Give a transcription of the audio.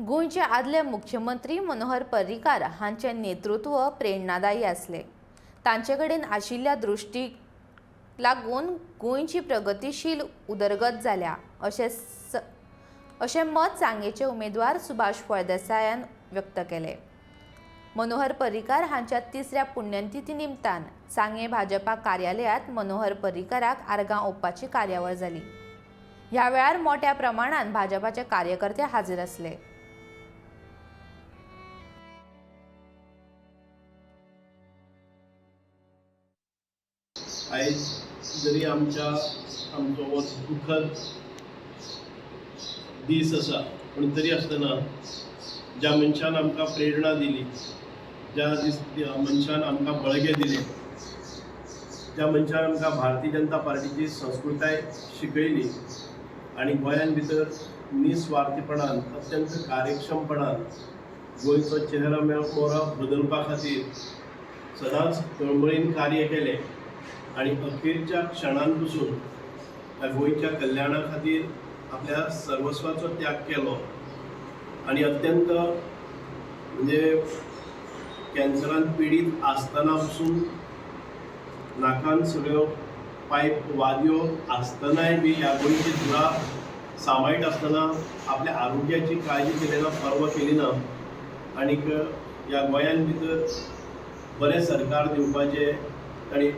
गोंयचे आदले मुख्यमंत्री मनोहर पर्रीकार हांचे नेतृत्व प्रेरणादायी आसले। तांचे कडेन आशिल्ल्या दृश्टीक लागून गोंयची प्रगतीशील उदरगत जाल्या अशें मत सांगेचे उमेदवार सुभाष फळदेसायान व्यक्त केले। मनोहर पर्रीकार हांच्या तिसऱ्या पुण्यतिथी निमतान सांगे भाजपा कार्यालयांत मनोहर पर्रीकाराक आर्गां ओंपपाची कार्यावळ जाली। ह्या वेळार मोठ्या प्रमाणात भाजपाचे कार्यकर्ते हाजीर आसले। आयज जरी आमचो हो दुखद दीस आसा, पण तरी आसतना ज्या मनशान आमकां प्रेरणा दिली, ज्या मनशान आमकां बळगे दिले, ज्या मनशान आमकां भारतीय जनता पार्टीची संस्कृताय शिकयली आनी गोंयान भितर निस्वार्थीपणान अत्यंत कार्यक्षमपणान गोंयचो चेहरा मोहरा बदलपा खातीर सदांच तळमळीन कार्य केलें आणि अखेरच्या क्षणांपासून गोंयच्या कल्याणा खातीर आपल्या सर्वस्वाचो त्याग केलो आणि अत्यंत म्हणजे कॅन्सरान पिडीत आसतना पासून नाकान सगळ्यो पायप वाद्यो आसतनाय बी ह्या गोंयची धुरा सांबाळीत आसतना आपल्या आरोग्याची काळजी केली ना, पर्वा केली ना आनीक ह्या गोंयान भितर बरें सरकार दिवपाचें ताणी